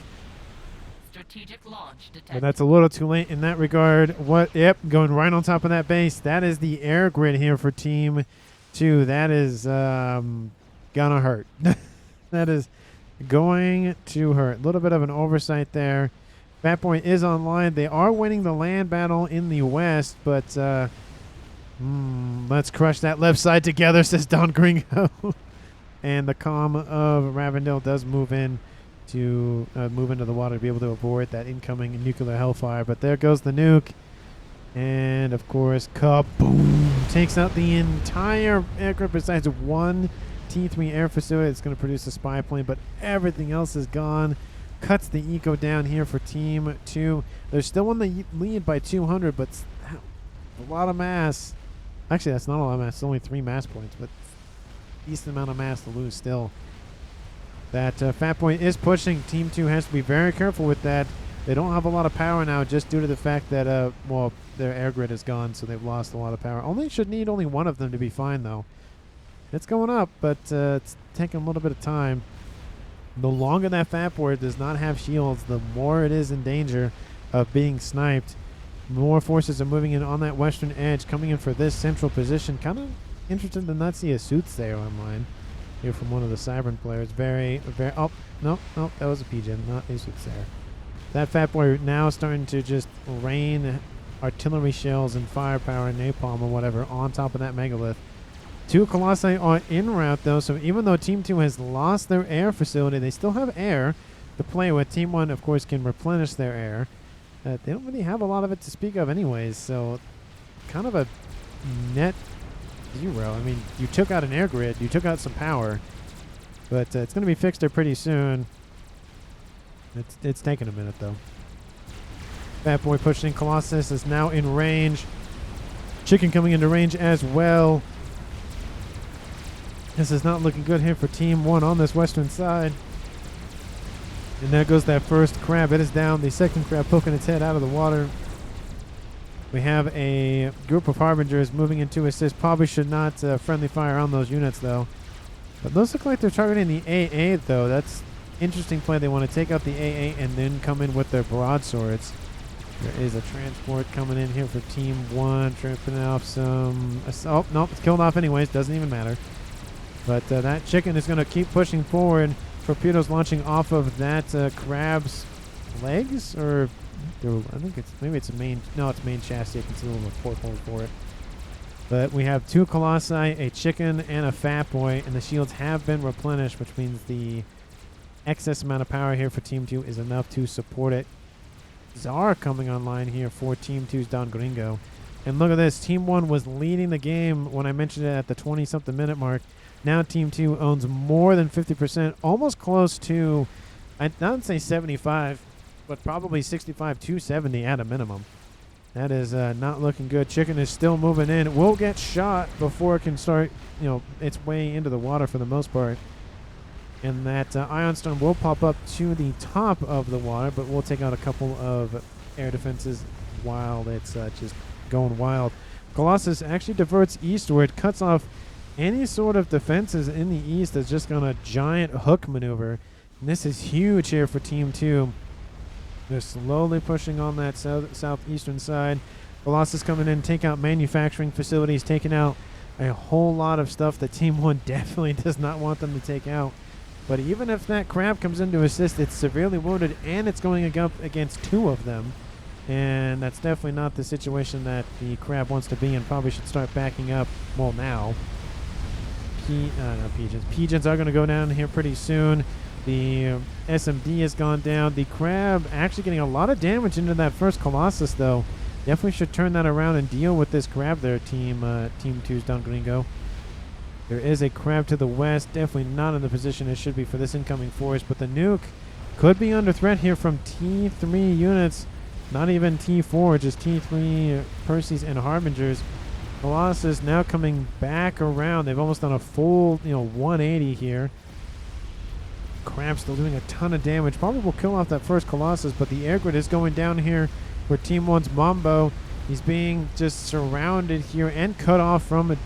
Strategic launch detected. But that's a little too late in that regard. What? Yep, going right on top of that base. That is the air grid here for Team 2. That is gonna hurt. That is going to hurt. A little bit of an oversight there. Fat Boy is online. They are winning the land battle in the west, but let's crush that left side together, says Don Gringo. And the calm of Ravendell does move in to move into the water to be able to avoid that incoming nuclear hellfire. But there goes the nuke. And, of course, kaboom! Takes out the entire aircraft besides one T3 air facility. It's going to produce a spy plane, but everything else is gone. Cuts the eco down here for Team 2. They're still in the lead by 200, but a lot of mass. Actually, that's not a lot of mass. It's only 3 mass points, but decent amount of mass to lose still. That Fat Boy is pushing. Team 2 has to be very careful with that. They don't have a lot of power now just due to the fact that, well, their air grid is gone, so they've lost a lot of power. Should need only one of them to be fine, though. It's going up, but it's taking a little bit of time. The longer that Fat Boy does not have shields, the more it is in danger of being sniped. More forces are moving in on that western edge, coming in for this central position. Kind of interested to not see a soothsayer online here from one of the Cybern players. Very... Oh, no, that was a pigeon, not a soothsayer. That Fat Boy now starting to just rain artillery shells and firepower and napalm or whatever on top of that megalith. 2 Colossi are en route, though, so even though Team 2 has lost their air facility, they still have air to play with. Team 1, of course, can replenish their air. They don't really have a lot of it to speak of anyways, so kind of a net zero. I mean, you took out an air grid, you took out some power, but it's going to be fixed there pretty soon. It's taking a minute, though. Fat Boy pushing. Colossus is now in range. Chicken coming into range as well. This is not looking good here for Team 1 on this western side. And there goes that first crab. It is down. The second crab poking its head out of the water. We have a group of Harbingers moving in to assist. Probably should not friendly fire on those units, though. But those look like they're targeting the AA, though. That's interesting play. They want to take out the AA and then come in with their broadswords. There is a transport coming in here for Team 1. Tripping off some... Oh, nope. It's killed off anyways. Doesn't even matter. But that chicken is going to keep pushing forward. Torpedoes launching off of that crab's legs, or I think it's a main. No, it's main chassis. I can see a little porthole for it. But we have 2 Colossi, a chicken, and a Fat Boy, and the shields have been replenished, which means the excess amount of power here for Team 2 is enough to support it. Czar coming online here for Team 2's Don Gringo. And look at this. Team 1 was leading the game when I mentioned it at the 20-something minute mark. Now Team 2 owns more than 50%, almost close to, I'd not say 75, but probably 65 to 70 at a minimum. That is not looking good. Chicken is still moving in. It will get shot before it can start, its way into the water for the most part. And that Ion Storm will pop up to the top of the water, but we'll take out a couple of air defenses while it's just going wild. Colossus actually diverts eastward, cuts off any sort of defenses in the east. That's just going to giant hook maneuver. And this is huge here for Team 2. They're slowly pushing on that southeastern side. Colossus coming in, take out manufacturing facilities, taking out a whole lot of stuff that Team 1 definitely does not want them to take out. But even if that crab comes in to assist, it's severely wounded, and it's going up against 2 of them. And that's definitely not the situation that the Crab wants to be in. Probably should start backing up, well, now. Not Pigeons. Pigeons are going to go down here pretty soon. The SMD has gone down. The Crab actually getting a lot of damage into that first Colossus, though. Definitely should turn that around and deal with this Crab there, Team 2's Don Gringo. There is a Crab to the west. Definitely not in the position it should be for this incoming force. But the Nuke could be under threat here from T3 units. Not even T4, just T3 Percys and Harbingers. Colossus now coming back around. They've almost done a full, 180 here. Crab still doing a ton of damage. Probably will kill off that first Colossus, but the air grid is going down here for Team 1's Mambo. He's being just surrounded here and cut off from,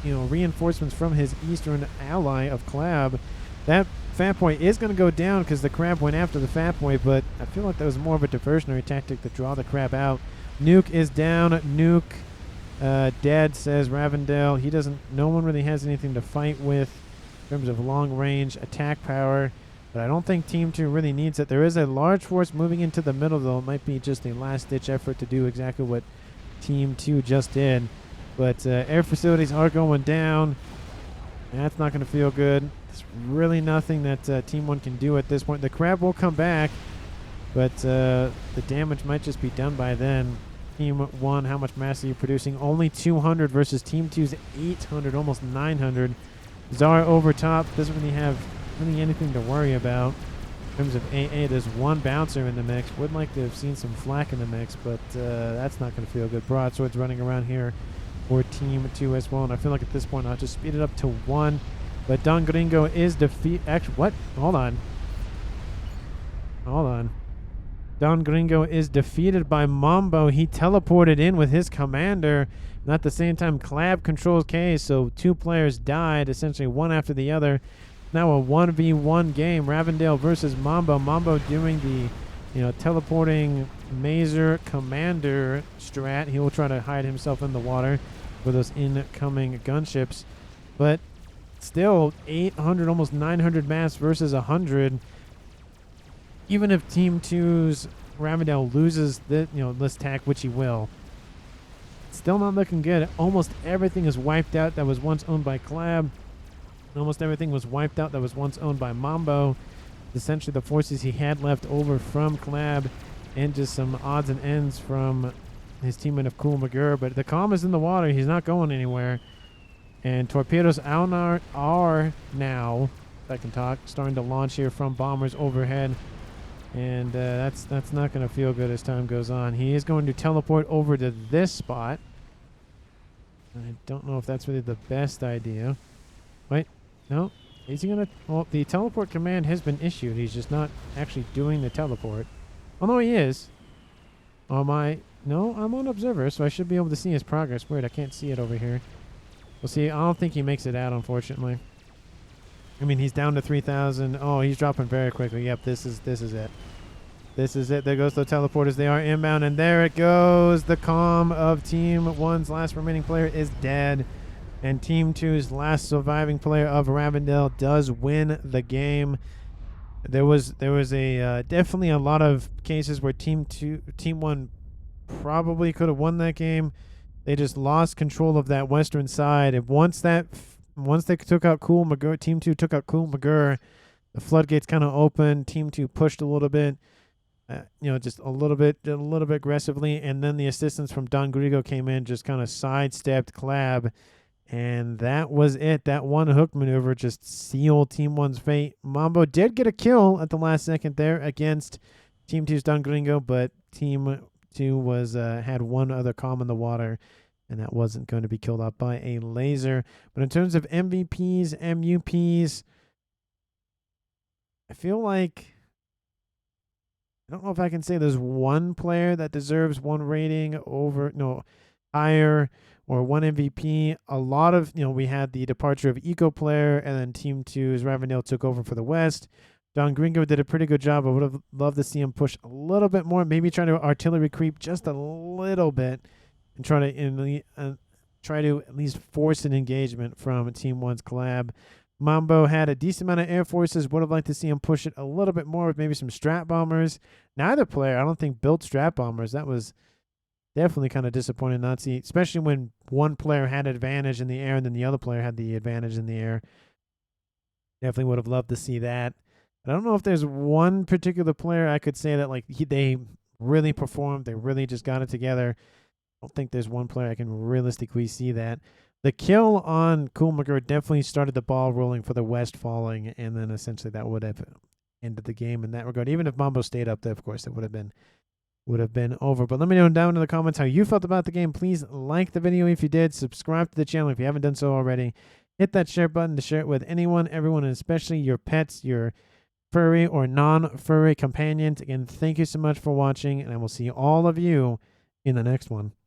reinforcements from his eastern ally of Clab. That Fat Point is going to go down because the Crab went after the Fat Point, but I feel like that was more of a diversionary tactic to draw the Crab out. Nuke is down. Nuke dead, says Ravendale. He doesn't. No one really has anything to fight with in terms of long range attack power, but I don't think Team 2 really needs it. There is a large force moving into the middle, though. It might be just a last-ditch effort to do exactly what Team 2 just did. But air facilities are going down. That's not going to feel good. There's really nothing that Team 1 can do at this point. The Crab will come back, but the damage might just be done by then. Team 1, how much mass are you producing? Only 200 versus Team 2's 800, almost 900. Zara over top doesn't really have anything to worry about. In terms of AA, there's one bouncer in the mix. Would like to have seen some flak in the mix, but that's not going to feel good. Broadsword's running around here for Team 2 as well, and I feel like at this point I'll just speed it up to 1. But Don Gringo is defeat. Actually, what? Hold on. Don Gringo is defeated by Mambo. He teleported in with his commander. And at the same time, Clab controls K, so 2 players died, essentially one after the other. Now a 1v1 game, Ravendale versus Mambo. Mambo doing the, teleporting Mazer commander strat. He will try to hide himself in the water for those incoming gunships. But still, 800, almost 900 mass versus 100. Even if Team 2's Ravendale loses this tack, which he will, still not looking good. Almost everything is wiped out that was once owned by Clab. Almost everything was wiped out that was once owned by Mambo. Essentially the forces he had left over from Clab and just some odds and ends from his teammate of Cool McGurr. But the calm is in the water. He's not going anywhere. And torpedoes are now, if I can talk, starting to launch here from bombers overhead. And that's not going to feel good as time goes on. He is going to teleport over to this spot. I don't know if that's really the best idea. Wait, no. Is he going to... Well, the teleport command has been issued. He's just not actually doing the teleport. Oh, no, he is. Oh, my... No, I'm on Observer, so I should be able to see his progress. Weird, I can't see it over here. We'll see. I don't think he makes it out, unfortunately. I mean, he's down to 3,000. Oh, he's dropping very quickly. Yep, this is it. This is it. There goes the teleporters. They are inbound, and there it goes. The calm of Team 1's last remaining player is dead, and Team 2's last surviving player of Ravendale does win the game. There was a definitely a lot of cases where Team 1 probably could have won that game. They just lost control of that western side, and once they took out Cool McGurr, Team 2 took out Cool McGurr, the floodgates kind of opened. Team 2 pushed a little bit, just a little bit aggressively, and then the assistance from Don Grigo came in, just kind of sidestepped Clab, and that was it. That one hook maneuver just sealed Team 1's fate. Mambo did get a kill at the last second there against Team 2's Don Gringo, but Team 2 was had one other calm in the water, and that wasn't going to be killed off by a laser. But in terms of MVPs, MUPs, I feel like, I don't know if I can say there's one player that deserves one rating higher, or one MVP. A lot of, we had the departure of Eco Player, and then Team 2's Ravendale took over for the West. Don Gringo did a pretty good job. I would have loved to see him push a little bit more, maybe try to artillery creep just a little bit, and try to at least force an engagement from Team 1's Collab. Mambo had a decent amount of air forces. Would have liked to see him push it a little bit more with maybe some strat bombers. Neither player, I don't think, built strat bombers. That was definitely kind of disappointing not to see, especially when one player had advantage in the air and then the other player had the advantage in the air. Definitely would have loved to see that. I don't know if there's one particular player I could say that like they really performed. They really just got it together. I don't think there's one player I can realistically see that. The kill on Coolmaker definitely started the ball rolling for the West falling, and then essentially that would have ended the game in that regard. Even if Mambo stayed up there, of course, it would have been over. But let me know down in the comments how you felt about the game. Please like the video if you did. Subscribe to the channel if you haven't done so already. Hit that share button to share it with anyone, everyone, and especially your pets, your furry or non-furry companions. Again, thank you so much for watching, and I will see all of you in the next one.